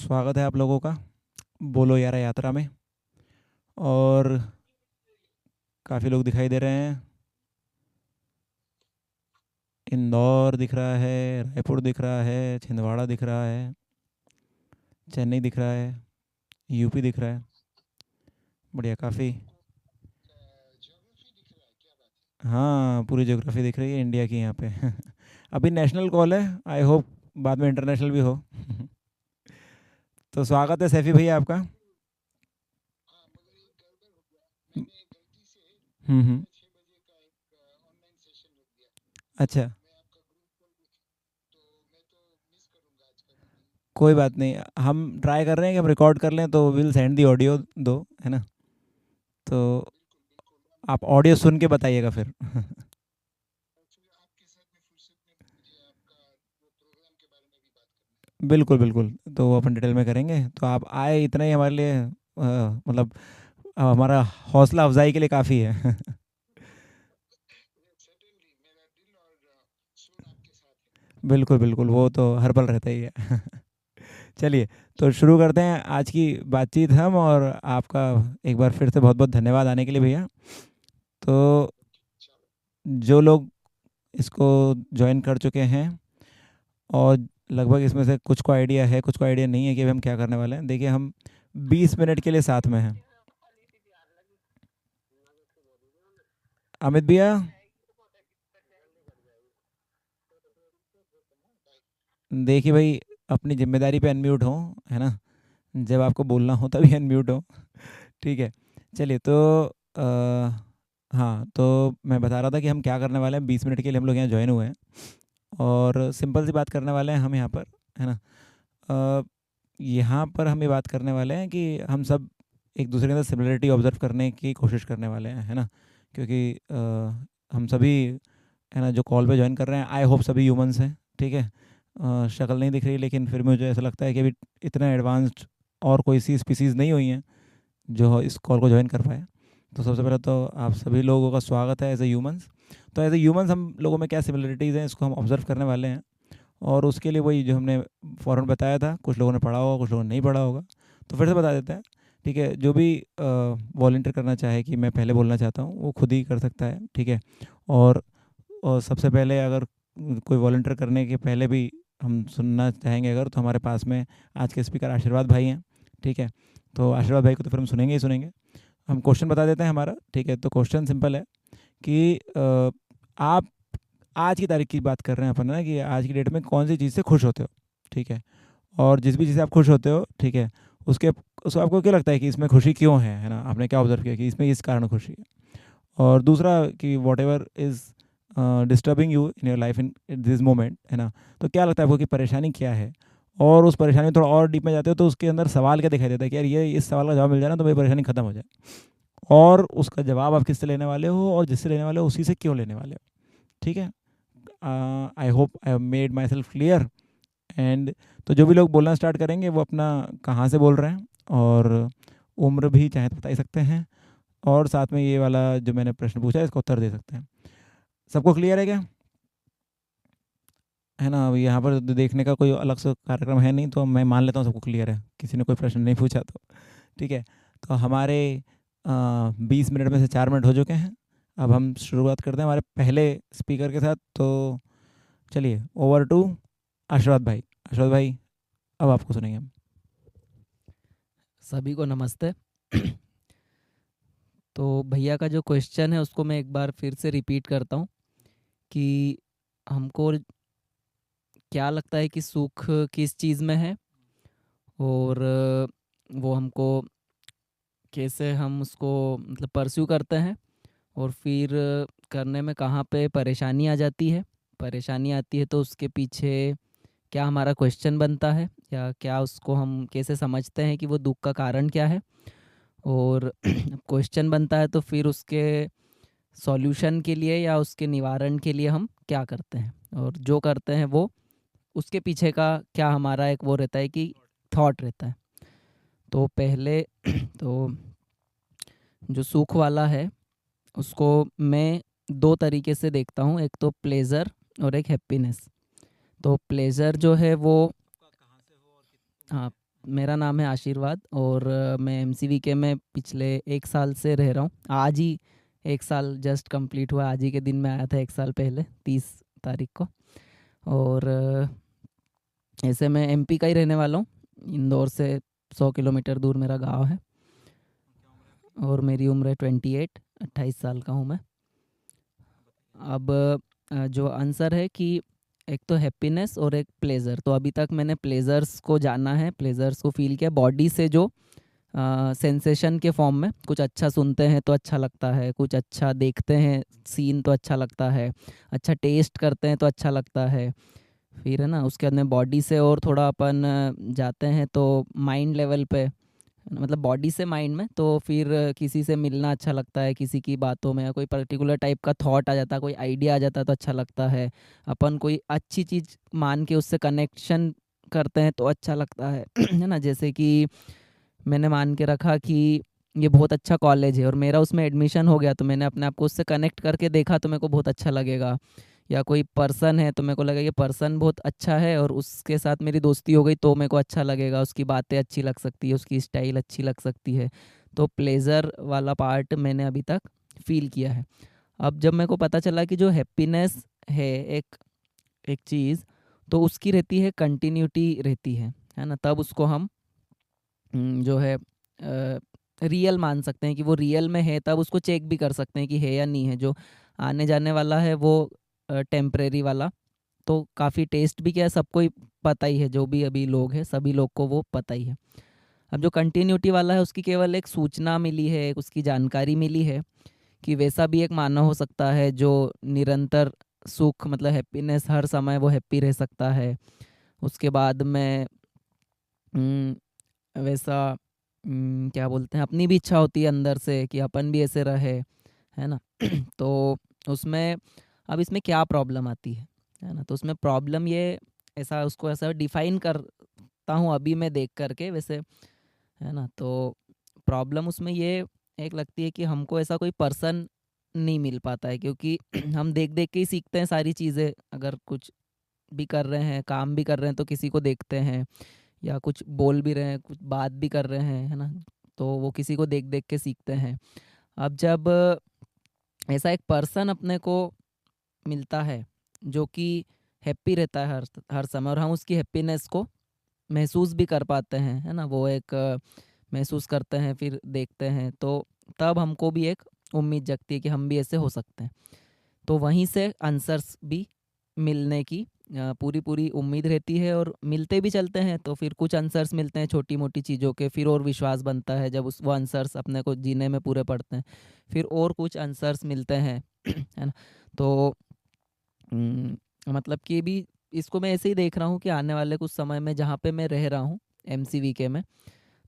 स्वागत है आप लोगों का बोलो यारा यात्रा में। और काफ़ी लोग दिखाई दे रहे हैं। इंदौर दिख रहा है, रायपुर दिख रहा है, छिंदवाड़ा दिख रहा है, चेन्नई दिख रहा है, यूपी दिख रहा है। बढ़िया, काफ़ी। हाँ, पूरी ज्योग्राफी दिख रही है इंडिया की यहाँ पे। अभी नेशनल कॉल है, आई होप बाद में इंटरनेशनल भी हो। तो स्वागत है सैफी भैया आपका। हम्म। अच्छा, कोई बात नहीं। हम ट्राई कर रहे हैं कि हम रिकॉर्ड कर लें, तो विल सेंड दी ऑडियो दो, है ना। तो आप ऑडियो सुन के बताइएगा फिर। बिल्कुल बिल्कुल। तो वो अपन डिटेल में करेंगे, तो आप आए इतना ही हमारे लिए मतलब हमारा हौसला अफजाई के लिए काफ़ी है। बिल्कुल बिल्कुल, वो तो हर पल रहता ही है। चलिए, तो शुरू करते हैं आज की बातचीत हम। और आपका एक बार फिर से बहुत बहुत धन्यवाद आने के लिए भैया। तो जो लोग इसको ज्वाइन कर चुके हैं, और लगभग इसमें से कुछ को आइडिया है, कुछ को आइडिया नहीं है कि अभी हम क्या करने वाले हैं। देखिए, हम 20 मिनट के लिए साथ में हैं। अमित भैया, देखिए भाई, अपनी जिम्मेदारी पे अनम्यूट हो, है ना। जब आपको बोलना हो तभी अनम्यूट हो। ठीक है। चलिए, तो हाँ, तो मैं बता रहा था कि हम क्या करने वाले हैं। 20 मिनट के लिए हम लोग यहाँ ज्वाइन हुए हैं, और सिंपल सी बात करने वाले हैं हम यहाँ पर, है ना। अ, यहाँ पर हम ये बात करने वाले हैं कि हम सब एक दूसरे के अंदर सिमिलरिटी ऑब्जर्व करने की कोशिश करने वाले हैं, है ना। क्योंकि हम सभी, है ना, जो कॉल पे ज्वाइन कर रहे हैं, आई होप सभी ह्यूमंस हैं, ठीक है। शक्ल नहीं दिख रही, लेकिन फिर मुझे ऐसा लगता है कि अभी इतना एडवांस्ड और कोई सी स्पीसीज़ नहीं हुई हैं जो इस कॉल को ज्वाइन कर पाए। तो सबसे पहले तो आप सभी लोगों का स्वागत है एज ए ह्यूमंस। तो एज ए ह्यूमंस हम लोगों में क्या सिमिलरिटीज़ हैं, इसको हम ऑब्जर्व करने वाले हैं। और उसके लिए वही जो हमने फ़ौरन बताया था, कुछ लोगों ने पढ़ा होगा, कुछ लोगों ने नहीं पढ़ा होगा, तो फिर से बता देते हैं। ठीक है, जो भी वॉल्टियर करना चाहे कि मैं पहले बोलना चाहता हूँ, वो खुद ही कर सकता है, ठीक है। और, और सबसे पहले अगर कोई वॉल्टियर करने के पहले भी हम सुनना चाहेंगे अगर, तो हमारे पास में आज के स्पीकर आशीर्वाद भाई हैं, ठीक है। तो आशीर्वाद भाई को तो फिर हम सुनेंगे ही सुनेंगे। हम क्वेश्चन बता देते हैं हमारा, ठीक है। तो क्वेश्चन सिंपल है कि आप आज की तारीख की बात कर रहे हैं अपन, ना, कि आज की डेट में कौन सी चीज़ से खुश होते हो, ठीक है। और जिस भी चीज़ से आप खुश होते हो, ठीक है, उसके उसको आपको क्या लगता है कि इसमें खुशी क्यों है ना। आपने क्या ऑब्जर्व किया कि इसमें इस कारण खुशी है। और दूसरा कि what ever is disturbing you in your life in this moment, है ना। तो क्या लगता है आपको कि परेशानी क्या है। और उस परेशानी में थोड़ा और डीप में जाते हो, तो उसके अंदर सवाल क्या दिखाई देता है कि यार, ये इस सवाल का जवाब मिल जाए ना, तो मेरी परेशानी खत्म हो जाए। और उसका जवाब आप किससे लेने वाले हो, और जिससे लेने वाले हो उसी से क्यों लेने वाले हो, ठीक है। I hope I have made my self clear. And तो जो भी लोग बोलना स्टार्ट करेंगे, वो अपना कहाँ से बोल रहे हैं, और उम्र भी चाहे तो बता ही सकते हैं। और साथ में ये वाला जो मैंने प्रश्न पूछा है, इसका उत्तर दे सकते हैं। सबको क्लियर है क्या, है ना। अब यहाँ पर देखने का कोई अलग से कार्यक्रम है नहीं, तो मैं मान लेता हूँ सबको क्लियर है, किसी ने कोई प्रश्न नहीं पूछा तो। ठीक है। तो हमारे 20 मिनट में से 4 मिनट हो चुके हैं। अब हम शुरुआत करते हैं हमारे पहले स्पीकर के साथ। तो चलिए, ओवर टू आशीर्वाद भाई। आशीर्वाद भाई, अब आपको सुनेंगे हम। सभी को नमस्ते। तो भैया का जो क्वेश्चन है उसको मैं एक बार फिर से रिपीट करता हूँ कि हमको क्या लगता है कि सुख किस चीज़ में है, और वो हमको कैसे हम उसको मतलब परस्यू करते हैं, और फिर करने में कहाँ पे परेशानी आ जाती है। परेशानी आती है तो उसके पीछे क्या हमारा क्वेश्चन बनता है, या क्या उसको हम कैसे समझते हैं कि वो दुख का कारण क्या है। और क्वेश्चन बनता है तो फिर उसके सॉल्यूशन के लिए या उसके निवारण के लिए हम क्या करते हैं, और जो करते हैं वो उसके पीछे का क्या हमारा एक वो रहता है कि थॉट रहता है। तो पहले तो जो सुख वाला है उसको मैं दो तरीके से देखता हूँ, एक तो प्लेज़र और एक हैप्पीनेस। तो प्लेज़र जो है वो, हाँ, मेरा नाम है आशीर्वाद और मैं एमसीवीके में पिछले 1 साल से रह रहा हूँ। आज ही 1 साल जस्ट कंप्लीट हुआ, आज ही के दिन में आया था 1 साल पहले 30 तारीख को। और ऐसे मैं एमपी का ही रहने वाला हूँ, इंदौर से 100 किलोमीटर दूर मेरा गांव है। और मेरी उम्र है 28, 28 साल का हूँ मैं। अब जो आंसर है कि एक तो हैप्पीनेस और एक प्लेज़र। तो अभी तक मैंने प्लेज़र्स को जाना है, प्लेज़र्स को फील किया बॉडी से, जो सेंसेशन के फॉर्म में कुछ अच्छा सुनते हैं तो अच्छा लगता है, कुछ अच्छा देखते हैं सीन तो अच्छा लगता है, अच्छा टेस्ट करते हैं तो अच्छा लगता है। फिर है ना, उसके बाद में बॉडी से और थोड़ा अपन जाते हैं तो माइंड लेवल पे, मतलब बॉडी से माइंड में, तो फिर किसी से मिलना अच्छा लगता है, किसी की बातों में कोई पर्टिकुलर टाइप का थॉट आ जाता है, कोई आइडिया आ जाता है तो अच्छा लगता है। अपन कोई अच्छी चीज़ मान के उससे कनेक्शन करते हैं तो अच्छा लगता है है ना। जैसे कि मैंने मान के रखा कि ये बहुत अच्छा कॉलेज है और मेरा उसमें एडमिशन हो गया, तो मैंने अपने आप को उससे कनेक्ट करके देखा तो मेरे को बहुत अच्छा लगेगा। या कोई पर्सन है तो मेरे को लगा ये पर्सन बहुत अच्छा है और उसके साथ मेरी दोस्ती हो गई तो मेरे को अच्छा लगेगा, उसकी बातें अच्छी लग सकती है, उसकी स्टाइल अच्छी लग सकती है। तो प्लेजर वाला पार्ट मैंने अभी तक फील किया है। अब जब मेरे को पता चला कि जो हैप्पीनेस है एक एक चीज़, तो उसकी रहती है कंटिन्यूटी रहती है ना। तब उसको हम जो है रियल मान सकते हैं कि वो रियल में है, तब उसको चेक भी कर सकते हैं कि है या नहीं है। जो आने जाने वाला है वो टेम्परेरी वाला, तो काफ़ी टेस्ट भी क्या है सबको ही पता ही है, जो भी अभी लोग हैं सभी लोग को वो पता ही है। अब जो कंटिन्यूटी वाला है उसकी केवल एक सूचना मिली है, एक उसकी जानकारी मिली है कि वैसा भी एक मानव हो सकता है जो निरंतर सुख, मतलब हैप्पीनेस, हर समय वो हैप्पी रह सकता है। उसके बाद में वैसा क्या बोलते हैं, अपनी भी इच्छा होती है अंदर से कि अपन भी ऐसे रहे, है ना। तो उसमें, अब इसमें क्या प्रॉब्लम आती है ना, तो उसमें प्रॉब्लम ये, ऐसा उसको ऐसा डिफाइन करता हूँ अभी मैं देख करके वैसे, है ना। तो प्रॉब्लम उसमें ये एक लगती है कि हमको ऐसा कोई पर्सन नहीं मिल पाता है, क्योंकि हम देख देख के ही सीखते हैं सारी चीज़ें। अगर कुछ भी कर रहे हैं, काम भी कर रहे हैं, तो किसी को देखते हैं, या कुछ बोल भी रहे हैं, कुछ बात भी कर रहे हैं, है ना, तो वो किसी को देख देख के सीखते हैं। अब जब ऐसा एक पर्सन अपने को मिलता है जो कि हैप्पी रहता है हर हर समय, और हम उसकी हैप्पीनेस को महसूस भी कर पाते हैं, है ना, वो एक महसूस करते हैं, फिर देखते हैं, तो तब हमको भी एक उम्मीद जगती है कि हम भी ऐसे हो सकते हैं। तो वहीं से आंसर्स भी मिलने की पूरी पूरी उम्मीद रहती है, और मिलते भी चलते हैं। तो फिर कुछ आंसर्स मिलते हैं छोटी मोटी चीज़ों के, फिर और विश्वास बनता है जब उस वो आंसर्स अपने को जीने में पूरे पड़ते हैं। फिर और कुछ आंसर्स मिलते हैं है ना। तो मतलब कि भी इसको मैं ऐसे ही देख रहा हूँ कि आने वाले कुछ समय में जहाँ पे मैं रह रहा हूँ, एमसीवीके में,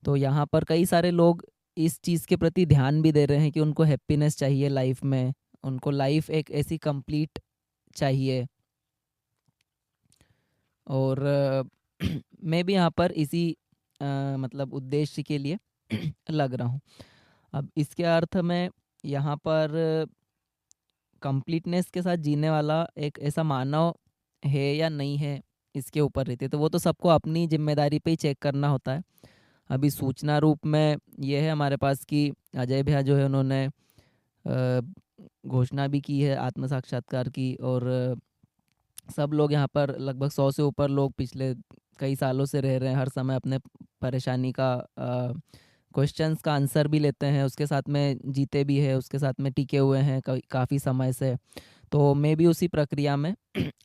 तो यहाँ पर कई सारे लोग इस चीज़ के प्रति ध्यान भी दे रहे हैं कि उनको हैप्पीनेस चाहिए लाइफ में, उनको लाइफ एक ऐसी कंप्लीट चाहिए। और मैं भी यहाँ पर इसी मतलब उद्देश्य के लिए लग रहा हूँ। अब इसके अर्थ में यहाँ पर कंप्लीटनेस के साथ जीने वाला एक ऐसा मानव है या नहीं है, इसके ऊपर रहती है। तो वो तो सबको अपनी जिम्मेदारी पे ही चेक करना होता है। अभी सूचना रूप में ये है हमारे पास कि अजय भैया जो है उन्होंने घोषणा भी की है आत्म साक्षात्कार की, और सब लोग यहाँ पर लगभग 100 से ऊपर लोग पिछले कई सालों से रह रहे हैं, हर समय अपने परेशानी का क्वेश्चंस का आंसर भी लेते हैं, उसके साथ में जीते भी हैं, उसके साथ में टिके हुए हैं काफ़ी समय से। तो मैं भी उसी प्रक्रिया में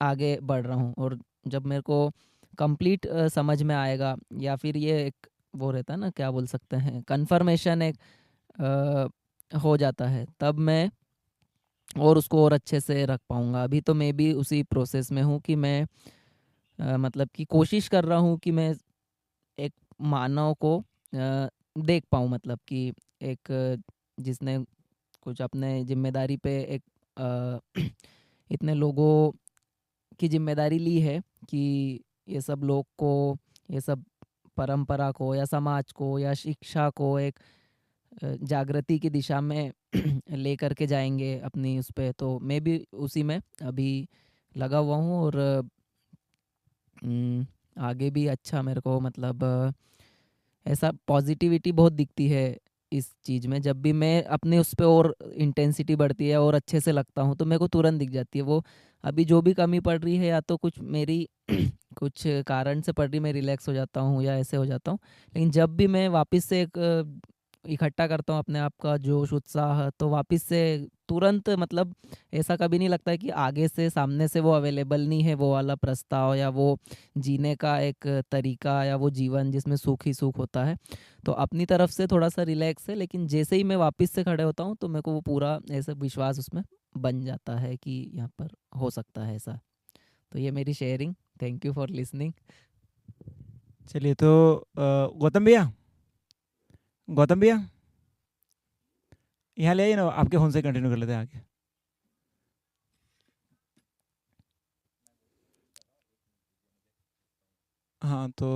आगे बढ़ रहा हूँ, और जब मेरे को कंप्लीट समझ में आएगा, या फिर ये एक वो रहता है ना, क्या बोल सकते हैं, कन्फर्मेशन एक हो जाता है, तब मैं और उसको और अच्छे से रख पाऊँगा। अभी तो मैं भी उसी प्रोसेस में हूँ कि मैं मतलब कि कोशिश कर रहा हूँ कि मैं एक मानव को देख पाऊँ, मतलब कि एक जिसने कुछ अपने जिम्मेदारी पे एक इतने लोगों की जिम्मेदारी ली है कि ये सब लोग को, ये सब परंपरा को या समाज को या शिक्षा को एक जागृति की दिशा में ले करके जाएंगे अपनी उस पे। तो मैं भी उसी में अभी लगा हुआ हूँ, और आगे भी अच्छा मेरे को मतलब ऐसा पॉजिटिविटी बहुत दिखती है इस चीज़ में। जब भी मैं अपने उस पे और इंटेंसिटी बढ़ती है और अच्छे से लगता हूँ तो मेरे को तुरंत दिख जाती है वो। अभी जो भी कमी पड़ रही है या तो कुछ मेरी कुछ कारण से पड़ रही, मैं रिलैक्स हो जाता हूँ या ऐसे हो जाता हूँ। लेकिन जब भी मैं वापस से एक इकट्ठा करता हूँ अपने आप का जोश उत्साह, तो वापस से तुरंत मतलब ऐसा कभी नहीं लगता है कि आगे से सामने से वो अवेलेबल नहीं है, वो वाला प्रस्ताव या वो जीने का एक तरीका या वो जीवन जिसमें सुख ही सुख होता है। तो अपनी तरफ से थोड़ा सा रिलैक्स है, लेकिन जैसे ही मैं वापस से खड़े होता हूँ तो मेरे को वो पूरा ऐसा विश्वास उसमें बन जाता है कि यहाँ पर हो सकता है ऐसा। तो ये मेरी sharing. Thank you for listening. चलिए तो गौतम भैया, गौतम भैया यहाँ ले आइए ना, आपके फ़ोन से कंटिन्यू कर लेते हैं आगे। हाँ तो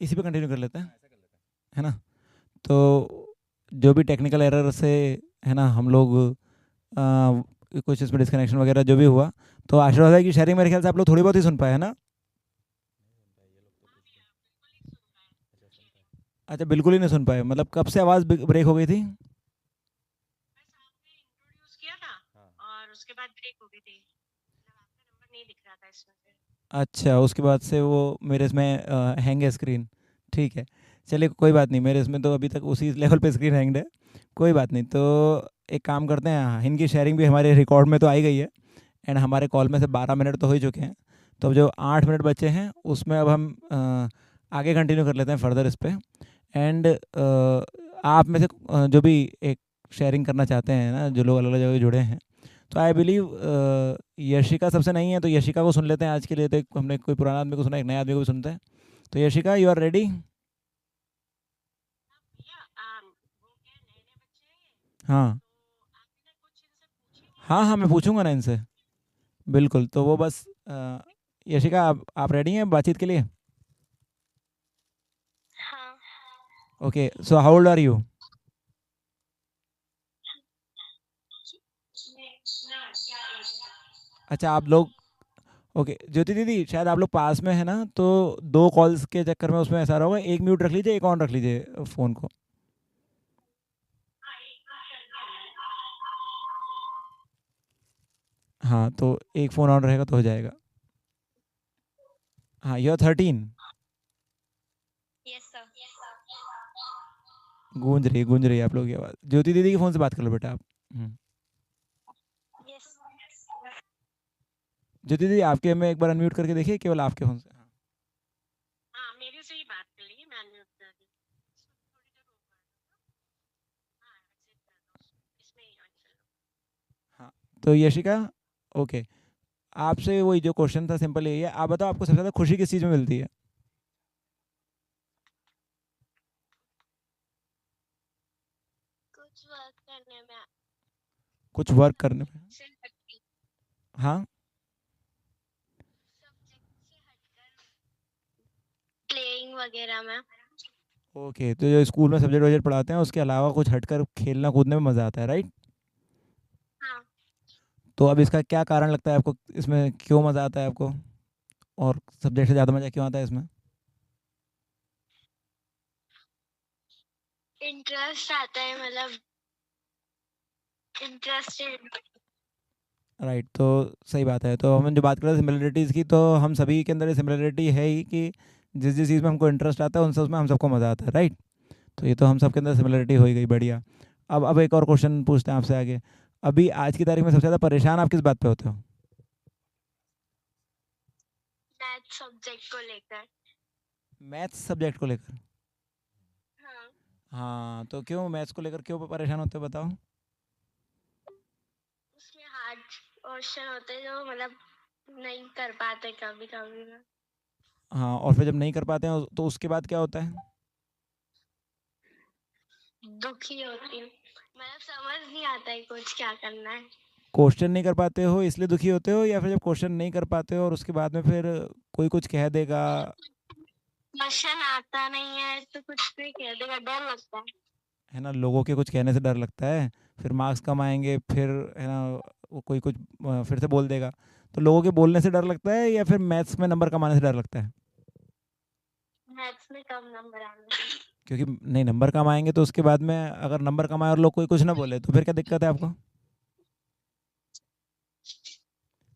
इसी पे कंटिन्यू कर लेते हैं, है ना। तो जो भी टेक्निकल एरर से, है ना, हम लोग कुछ इसमें डिस्कनेक्शन वगैरह जो भी हुआ, तो आशीर्वाद भाई की शेयरिंग मेरे ख्याल से आप लोग थोड़ी बहुत ही सुन पाए, है ना। अच्छा, बिल्कुल ही नहीं सुन पाए, मतलब कब से आवाज़ ब्रेक हो गई थी। अच्छा, उसके बाद से वो मेरे इसमें हैंग है स्क्रीन। ठीक है, चलिए कोई बात नहीं, मेरे इसमें तो अभी तक उसी लेवल पे स्क्रीन हैंग्ड है। कोई बात नहीं, तो एक काम करते हैं, हाँ, इनकी शेयरिंग भी हमारे रिकॉर्ड में तो आई गई है, एंड हमारे कॉल में से 12 मिनट तो हो ही चुके हैं। तो अब जो 8 मिनट बचे हैं उसमें अब हम आगे कंटिन्यू कर लेते हैं फर्दर इस पर। एंड आप में से जो भी एक शेयरिंग करना चाहते हैं ना, जो लोग अलग अलग जगह जुड़े हैं, तो आई बिलीव यशिका सबसे नहीं है, तो यशिका को सुन लेते हैं आज के लिए। तो हमने कोई पुराना आदमी को सुना, एक नए आदमी को भी सुनते हैं। तो यशिका, यू आर रेडी? हाँ हाँ हाँ, मैं पूछूंगा ना इनसे, बिल्कुल। तो वो बस यशिका, आप रेडी हैं बातचीत के लिए? Okay, so how old are you? अच्छा, आप लोग, ओके ज्योति दीदी, शायद आप लोग पास में है ना, तो 2 कॉल्स के चक्कर में उसमें ऐसा रहा होगा, एक म्यूट रख लीजिए, एक ऑन रख लीजिए फ़ोन को। हाँ, तो एक फ़ोन ऑन रहेगा तो हो जाएगा। हाँ, यू आर 13। गूंज रही है आप लोगों की आवाज़। ज्योति दीदी के फ़ोन से बात कर लो बेटा आप। ज्योति दीदी, आपके में एक बार अनम्यूट करके देखिए, केवल आपके फ़ोन से। हाँ, तो यशिका, ओके, आपसे वही जो क्वेश्चन था सिंपल यही है, आप बताओ आपको सबसे ज़्यादा खुशी किस चीज़ में मिलती है? कुछ वर्क करने में। हाँ, ओके, तो जो स्कूल में सब्जेक्ट वब्जेक्ट पढ़ाते हैं उसके अलावा कुछ हटकर खेलना कूदने में मज़ा आता है, राइट? तो अब इसका क्या कारण लगता है आपको, इसमें क्यों मज़ा आता है आपको, और सब्जेक्ट से ज़्यादा मज़ा क्यों आता है इसमें? राइट, तो सही बात है। तो हम जो बात कर रहे हैं सिमिलरिटीज़ की, तो हम सभी के अंदर सिमिलरिटी है ही कि जिस जिस चीज़ में हमको इंटरेस्ट आता है उन सब में हम सबको मज़ा आता है, राइट। तो ये तो हम सब के अंदर सिमिलरिटी हो ही गई, बढ़िया। अब एक और क्वेश्चन पूछते हैं आपसे आगे। अभी आज की तारीख में सबसे ज़्यादा परेशान आप किस बात पे होते हो? मैथ्स सब्जेक्ट को लेकर? हाँ, तो क्यों मैथ्स को लेकर क्यों परेशान होते हो, बताओ। हाँ, और फिर जब नहीं कर पाते हैं तो उसके बाद क्या होता है? क्वेश्चन नहीं कर पाते हो इसलिए दुखी होते हो, या फिर जब क्वेश्चन नहीं कर पाते हो और उसके बाद में फिर कोई कुछ कह देगा? है ना, लोगों के कुछ कहने से डर लगता है, फिर मार्क्स कम आएंगे, फिर है ना, वो कोई कुछ फिर से बोल देगा। तो लोगों के बोलने से डर लगता है, या फिर मैथ्स में नंबर कमाने से डर लगता है? मैथ्स में कम नंबर आने। क्योंकि नहीं, नंबर कम आएंगे तो उसके बाद में अगर नंबर कम आए और लोग कोई कुछ ना बोले तो फिर क्या दिक्कत है आपको?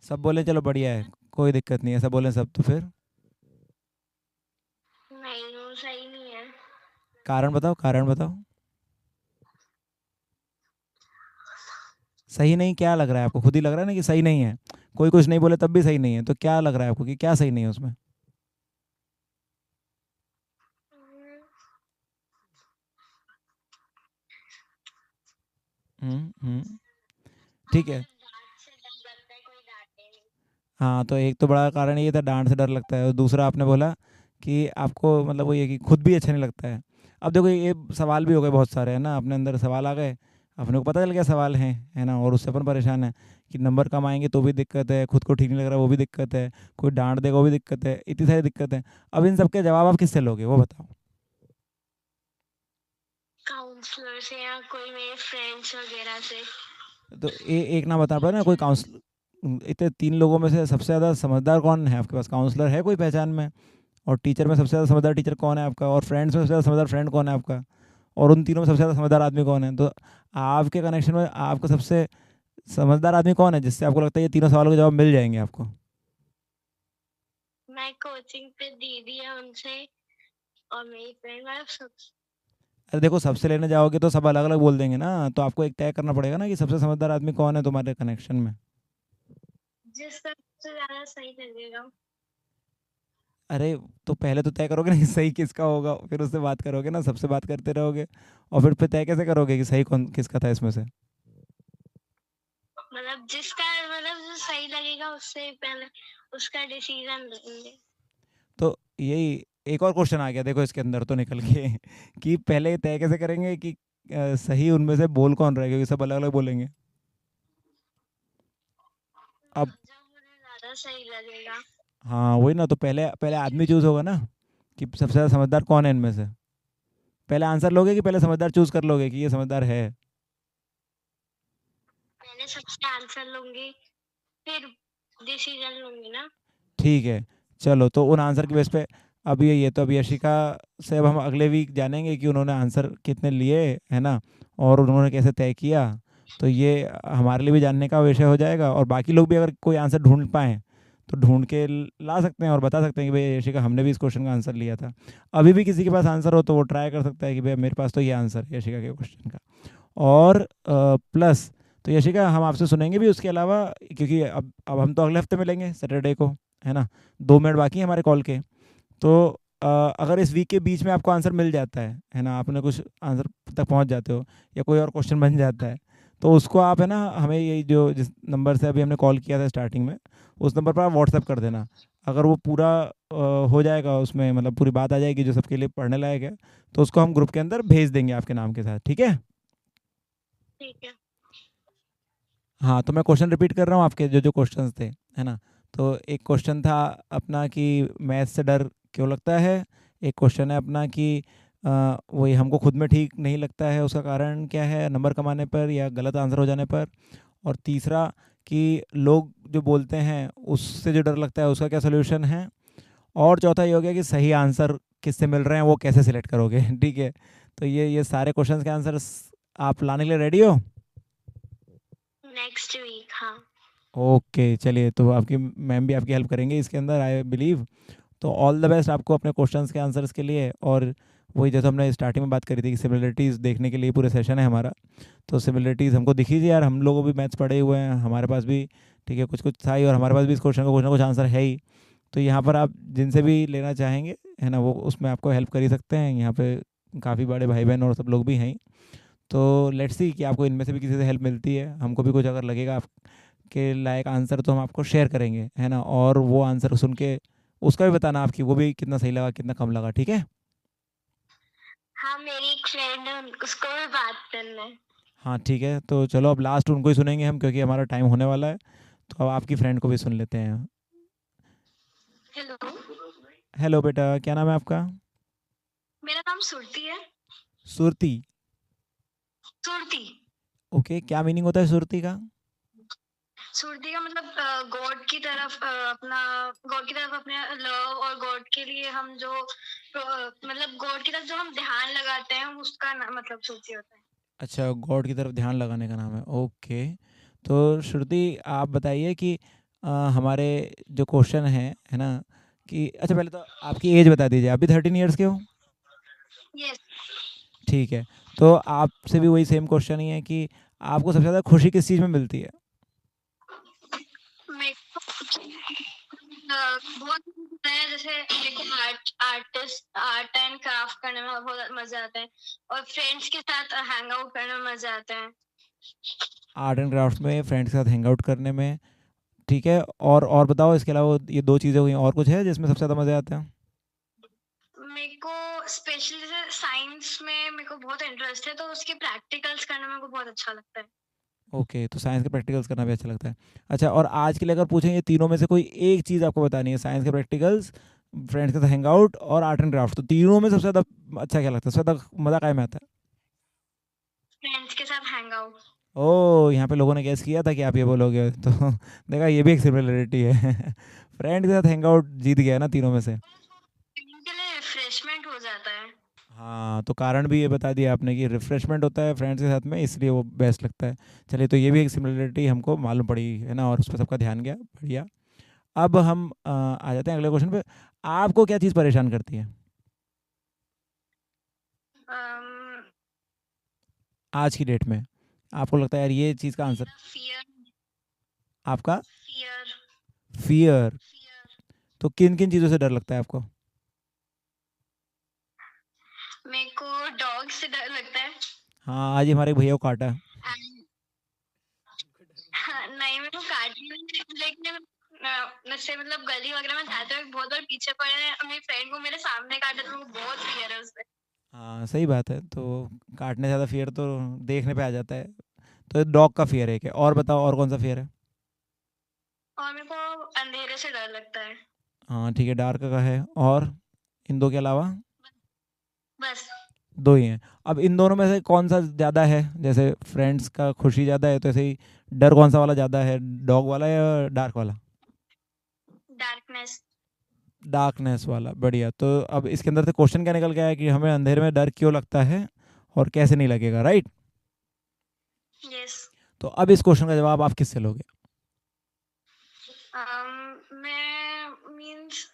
सब बोले चलो बढ़िया है, कोई दिक्कत नहीं है, सब बोले सब, तो फिर नहीं, वो सही नहीं है। कारण बताओ, कारण बताओ। सही नहीं क्या लग रहा है आपको? खुद ही लग रहा है ना कि सही नहीं है। कोई कुछ नहीं बोले तब भी सही नहीं है, तो क्या लग रहा है आपको कि क्या सही नहीं है उसमें? हम्म। ठीक है। डांट से डर लगता है, कोई डांटे नहीं। हाँ, तो एक तो बड़ा कारण ये था, डांट से डर लगता है, और दूसरा आपने बोला कि आपको मतलब वो ये कि खुद भी अच्छा नहीं लगता है। अब देखो ये सवाल भी हो गए बहुत सारे, है ना, अपने अंदर सवाल आ गए, अपने को पता चल गया सवाल हैं, है ना, और उससे अपन परेशान है कि नंबर कम आएंगे तो भी दिक्कत है, खुद को ठीक नहीं लग रहा वो भी दिक्कत है, कोई डांट देगा वो भी दिक्कत है, इतनी सारी दिक्कत है। अब इन सबके जवाब आप किससे लोगे वो बताओ? काउंसलर से या कोई मेरे फ्रेंड्स वगैरह से। तो एक नाम बता पड़ा ना, कोई काउंसलर, इतने 3 लोगों में से सबसे ज़्यादा समझदार कौन है आपके पास? काउंसलर है कोई पहचान में? और टीचर में सबसे ज़्यादा समझदार टीचर कौन है आपका? और फ्रेंड्स में सबसे ज़्यादा समझदार फ्रेंड कौन है आपका? और उन तीनों में सबसे ज़्यादा समझदार आदमी कौन है? तो आपके कनेक्शन में आपका सबसे समझदार आदमी कौन है जिससे आपको लगता है ये तीनों सवालों के जवाब मिल जाएंगे आपको? मैं कोचिंग पे दीदी है उनसे, और मेरी फ्रेंड, मतलब सब। अरे देखो, सबसे लेने जाओगे तो सब अलग अलग बोल देंगे ना, तो आपको एक तय करना पड़ेगा ना कि सबसे समझदार आदमी कौन है तुम्हारे कनेक्शन में। जिसका सबसे ज्यादा सही लगेगा। अरे तो पहले तो तय करोगे ना कि सही किसका होगा, फिर उससे बात करोगे ना, सबसे बात करते रहोगे, और फिर तय कैसे करोगे कि सही कौन किसका था इसमें से? मतलब जिसका, मतलब जो सही लगेगा उससे पहले उसका डिसीजन लेंगे। तो यही एक और क्वेश्चन आ गया देखो इसके अंदर तो निकल के कि पहले तय कैसे करेंगे कि सही उनमें से बोल कौन रहा है, क्योंकि सब अलग अलग बोलेंगे। अब जो मुझे ज्यादा सही लगेगा। हाँ वही ना, तो पहले पहले आदमी चूज होगा ना कि सबसे ज़्यादा समझदार कौन है इनमें से। पहले आंसर लोगे कि पहले समझदार चूज कर लोगे कि ये समझदार है? पहले सबसे आंसर लूंगी, फिर डिसीजन लूंगी ना। ठीक है, चलो तो उन आंसर की बेस पे अब ये तो अभी यशिका से अब हम अगले वीक जानेंगे कि उन्होंने आंसर कितने लिए, है ना, और उन्होंने कैसे तय किया। तो ये हमारे लिए भी जानने का विषय हो जाएगा, और बाकी लोग भी अगर कोई आंसर ढूंढ पाएँ तो ढूंढ के ला सकते हैं और बता सकते हैं कि भाई यशिका हमने भी इस क्वेश्चन का आंसर लिया था। अभी भी किसी के पास आंसर हो तो वो ट्राई कर सकता है कि भाई मेरे पास तो ये आंसर है यशिका के क्वेश्चन का। और प्लस तो यशिका हम आपसे सुनेंगे भी उसके अलावा, क्योंकि अब हम तो अगले हफ्ते मिलेंगे सैटरडे को, है ना, 2 मिनट बाकी है हमारे कॉल के। तो अगर इस वीक के बीच में आपको आंसर मिल जाता है ना, आपने कुछ आंसर तक पहुंच जाते हो या कोई और क्वेश्चन बन जाता है, तो उसको आप, है ना, हमें यही जो जिस नंबर से अभी हमने कॉल किया था स्टार्टिंग में, उस नंबर पर आप व्हाट्सएप कर देना। अगर वो पूरा हो जाएगा, उसमें मतलब पूरी बात आ जाएगी जो सबके लिए पढ़ने लायक है, तो उसको हम ग्रुप के अंदर भेज देंगे आपके नाम के साथ, ठीक है? ठीक है। हाँ, तो मैं क्वेश्चन रिपीट कर रहा हूँ आपके जो जो क्वेश्चंस थे, है ना। तो एक क्वेश्चन था अपना कि मैथ से डर क्यों लगता है। एक क्वेश्चन है अपना कि वही हमको खुद में ठीक नहीं लगता है, उसका कारण क्या है, नंबर कमाने पर या गलत आंसर हो जाने पर। और तीसरा कि लोग जो बोलते हैं उससे जो डर लगता है उसका क्या सोल्यूशन है। और चौथा ये हो गया कि सही आंसर किससे मिल रहे हैं वो कैसे सिलेक्ट करोगे ठीक है। तो ये सारे क्वेश्चंस के आंसर आप लाने के लिए रेडी हो? नेक्स्ट वीक, हाँ। ओके, चलिए, तो आपकी मैम भी आपकी हेल्प करेंगे इसके अंदर, आई बिलीव। तो ऑल द बेस्ट आपको अपने क्वेश्चंस के आंसर्स के लिए। और वही जैसे हमने स्टार्टिंग में बात करी थी कि सिमिलरिटीज़ देखने के लिए पूरे सेशन है हमारा, तो सिमिलरिटीज़ हमको दिखी थी यार, हम लोगों भी मैथ्स पढ़े हुए हैं, हमारे पास भी ठीक है कुछ कुछ था ही, और हमारे पास भी इस क्वेश्चन का कुछ ना कुछ आंसर है ही। तो यहाँ पर आप जिनसे भी लेना चाहेंगे, है ना, वो उसमें आपको हेल्प कर ही सकते हैं। यहाँ पे काफ़ी बड़े भाई बहन और सब लोग भी हैं ही। तो लेट्स सी कि आपको इनमें से भी किसी से हेल्प मिलती है, हमको भी कुछ अगर लगेगा के लायक आंसर तो हम आपको शेयर करेंगे, है ना, और वो आंसर सुन के उसका भी बताना आपकी वो भी कितना सही लगा कितना कम लगा, ठीक है? हाँ, मेरी एक फ्रेंड है, उसको भी बात करना है। हाँ ठीक है, तो चलो अब लास्ट उनको ही सुनेंगे हम क्योंकि हमारा टाइम होने वाला है। तो अब आपकी फ्रेंड को भी सुन लेते हैं। हेलो। हेलो बेटा, क्या नाम है आपका? मेरा नाम सुरती है। सुरती? सुरती। ओके, क्या मीनिंग होता है सुरती का? श्रुति का मतलब गॉड की तरफ अपने लव और गॉड के लिए हम जो मतलब गॉड की तरफ जो हम ध्यान लगाते हैं उसका मतलब श्रुति होता है। अच्छा, गॉड की तरफ ध्यान लगाने का नाम है। ओके। तो श्रुति आप बताइए कि हमारे जो क्वेश्चन है ना, कि अच्छा पहले तो आपकी एज बता दीजिए। आप भी 13 ईयर्स के हो? यस। ठीक है। तो आपसे भी वही सेम क्वेश्चन ही है कि आपको सबसे ज़्यादा खुशी किस चीज़ में मिलती है? मेरे को बहुत पसंद है, जैसे मेरे को आर्ट एंड क्राफ्ट करने में बहुत मजा आता है और फ्रेंड्स के साथ हैंग आउट करने में मजा आता है। आर्ट एंड क्राफ्ट में, फ्रेंड्स के साथ हैंग आउट करने में। ठीक है। और बताओ, इसके अलावा ये 2 चीज़ें हुई, और कुछ है जिसमें सबसे ज़्यादा मज़े आते हैं? मेरे को स्पेशली जैसे साइंस में मेरे को बहुत इंटरेस्ट है, तो उसके प्रैक्टिकल्स करने में मेरे को बहुत अच्छा लगता है। ओके, तो साइंस के प्रैक्टिकल्स करना भी अच्छा लगता है। अच्छा, और आज के लिए अगर पूछें ये तीनों में से कोई एक चीज़ आपको बतानी है, साइंस के प्रैक्टिकल्स, फ्रेंड्स के साथ हैंग आउट और आर्ट एंड क्राफ्ट, तो तीनों में सबसे ज़्यादा अच्छा क्या लगता है, सबसे ज़्यादा मज़ा काय में आता है? फ्रेंड्स के साथ हैंग आउट। ओह, यहाँ पे लोगों ने गेस किया था कि आप ये बोलोगे, तो देखा, ये भी एक सिमिलरिटी है। फ्रेंड के साथ हैंग आउट जीत गया ना तीनों में से। के लिए रिफ्रेशमेंट हो जाता है। हाँ, तो कारण भी ये बता दिया आपने कि रिफ्रेशमेंट होता है फ्रेंड्स के साथ में, इसलिए वो बेस्ट लगता है। चलिए, तो ये भी एक सिमिलरिटी हमको मालूम पड़ी है ना, और उस पर सबका ध्यान गया। बढ़िया। अब हम आ जाते हैं अगले क्वेश्चन पे। आपको क्या चीज़ परेशान करती है आज की डेट में? आपको लगता है यार ये चीज़ का आंसर फियर। आपका फियर। फियर। फियर। तो किन किन चीज़ों से डर लगता है आपको? मेरे को डॉग से डर लगता है। हाँ, आज ही हमारे भैया को काटा है। And- नहीं, मेरे को काटने नहीं, लेकिन जैसे मतलब गली वगैरह में जाते हुए बहुत बार पीछे पड़े हैं, मेरी फ्रेंड को मेरे सामने काटा तो मेरे को बहुत फियर है उससे। हाँ, सही बात है। तो काटने से ज़्यादा फियर तो देखने पे आ जाता है। तो डॉग का फियर है क्या? और बताओ, और कौन सा फियर है? और मेरे को अंधेरे से डर लगता है। हाँ ठीक है, डार्क का है। और इन दो के अलावा? बस। 2 ही हैं। अब इन दोनों में से कौन सा ज़्यादा है? जैसे फ्रेंड्स का खुशी ज़्यादा है, तो ऐसे ही डर कौन सा वाला ज़्यादा है, डॉग वाला या डार्क वाला? डार्कनेस। डार्कनेस वाला। बढ़िया। तो अब इसके अंदर से क्वेश्चन क्या निकल के आया कि हमें अंधेरे में डर क्यों लगता है और कैसे नहीं लगेगा, राइट? यस। तो अब इस क्वेश्चन का जवाब आप किससे लोगे? मैं मींस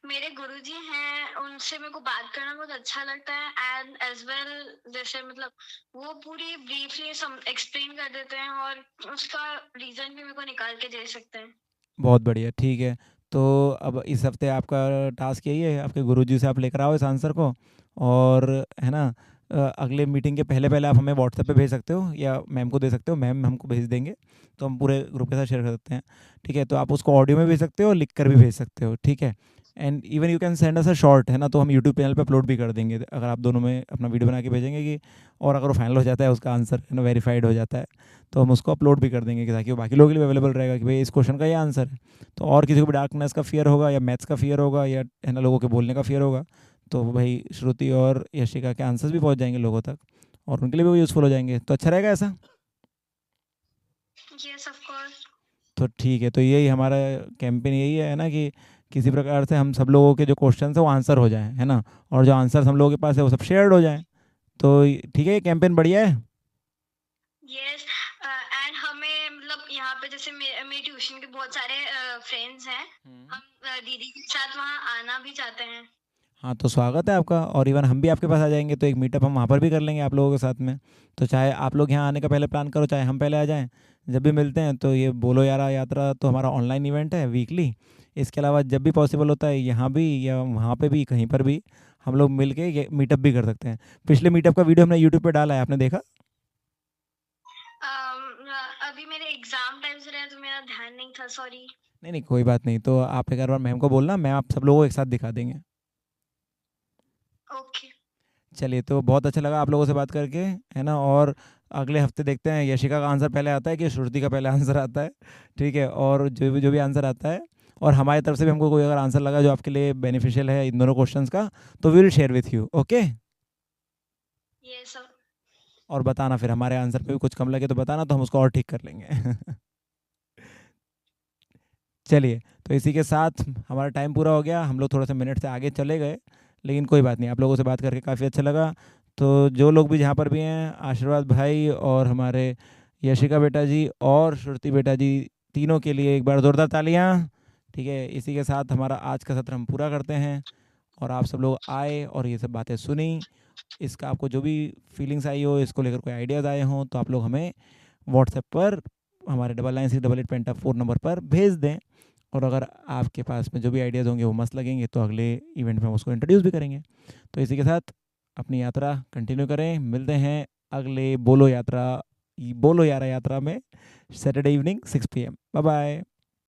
मेरे गुरुजी हैं, उनसे मेरे को बात करना बहुत अच्छा लगता है, एंड एज वेल जैसे मतलब वो पूरी ब्रीफली एक्सप्लेन कर देते हैं और उसका रीजन भी मेरे को निकाल के दे सकते हैं। बहुत बढ़िया। ठीक है। तो अब इस हफ्ते आपका टास्क यही है, आपके गुरुजी से आप लेकर आओ इस आंसर को, और है ना, अगले मीटिंग के पहले पहले आप हमें व्हाट्सएप पे भेज सकते हो या मैम को दे सकते हो, मैम हमको भेज देंगे, तो हम पूरे ग्रुप के साथ शेयर कर सकते हैं। ठीक है, तो आप उसको ऑडियो में भेज सकते हो, लिख कर भी भेज सकते हो। ठीक है। And even you can send us a short, है ना, तो हम यूट्यूब चैनल पे अपलोड भी कर देंगे, अगर आप दोनों में अपना वीडियो बना के भेजेंगे कि, और अगर वो फाइनल हो जाता है, उसका आंसर है ना वेरीफाइड हो जाता है, तो हम उसको अपलोड भी कर देंगे, कि ताकि वो बाकी लोगों के लिए अवेलेबल रहेगा कि भाई इस क्वेश्चन का ये आंसर है। तो और किसी को भी डार्कनेस का फियर होगा या मैथ्स का फियर होगा या है ना लोगों के बोलने का फियर होगा, तो भाई श्रुति और यशिका के आंसर्स भी पहुंच जाएंगे लोगों तक, और उनके लिए भी वो यूज़फुल हो जाएंगे। तो अच्छा रहेगा ऐसा। Yes of course. तो ठीक है, तो यही हमारा कैंपेन यही है ना, कि किसी प्रकार से हम सब लोगों के जो क्वेश्चन है वो आंसर हो जाए, है ना, और जो आंसर हम लोगों के पास है वो सब शेयर्ड हो जाए। तो ठीक है, ये कैंपेन बढ़िया है। यस। एंड हमें मतलब यहाँ पे जैसे मेरे ट्यूशन के बहुत सारे फ्रेंड्स हैं, हम दीदी के साथ वहाँ आना भी चाहते हैं। हाँ, तो स्वागत है आपका, और इवन हम भी आपके पास आ जाएंगे, तो एक मीटअप हम वहाँ पर भी कर लेंगे आप लोगों के साथ में। तो चाहे आप लोग यहाँ आने का पहले प्लान करो, चाहे हम पहले आ जाएं, जब भी मिलते हैं तो ये बोलो यारा यात्रा तो हमारा ऑनलाइन इवेंट है वीकली। इसके अलावा जब भी पॉसिबल होता है, यहाँ भी या वहाँ पे भी, कहीं पर भी हम लोग मिल के ये मीटअप भी कर सकते हैं। पिछले मीटअप का वीडियो हमने यूट्यूब पर डाला है, आपने देखा? अभी मेरे एग्जाम टाइम से रहे तो मेरा ध्यान नहीं था, सॉरी। नहीं नहीं, कोई बात नहीं। तो आप एक बार मैम को बोलना, मैम आप सब लोगों को एक साथ दिखा देंगे। ओके। चलिए, तो बहुत अच्छा लगा आप लोगों से बात करके, है ना, और अगले हफ्ते देखते हैं यशिका का आंसर पहले आता है कि श्रुति का पहले आंसर आता है। ठीक है, और जो भी आंसर आता है, और हमारी तरफ से भी हमको कोई अगर आंसर लगा जो आपके लिए बेनिफिशियल है इन दोनों क्वेश्चंस का, तो we will share with you. Okay. ये सब। और बताना फिर, हमारे आंसर पे भी कुछ कम लगे तो बताना, तो हम उसको और ठीक कर लेंगे। चलिए, तो इसी के साथ हमारा टाइम पूरा हो गया। हम लोग थोड़ा सा मिनट से आगे चले गए, लेकिन कोई बात नहीं, आप लोगों से बात करके काफ़ी अच्छा लगा। तो जो लोग भी जहाँ पर भी हैं, आशीर्वाद भाई और हमारे यशिका बेटा जी और श्रुति बेटा जी, तीनों के लिए एक बार ज़ोरदार तालियाँ। ठीक है, इसी के साथ हमारा आज का सत्र हम पूरा करते हैं। और आप सब लोग आए और ये सब बातें सुनी, इसका आपको जो भी फीलिंग्स आई हो, इसको लेकर कोई आइडियाज़ आए हों, तो आप लोग हमें व्हाट्सएप पर हमारे 996888 नंबर पर भेज दें। और अगर आपके पास में जो भी आइडियाज़ होंगे वो मस्त लगेंगे, तो अगले इवेंट में हम उसको इंट्रोड्यूस भी करेंगे। तो इसी के साथ अपनी यात्रा कंटिन्यू करें। मिलते हैं अगले बोलो यात्रा में Saturday evening 6 PM। Bye bye.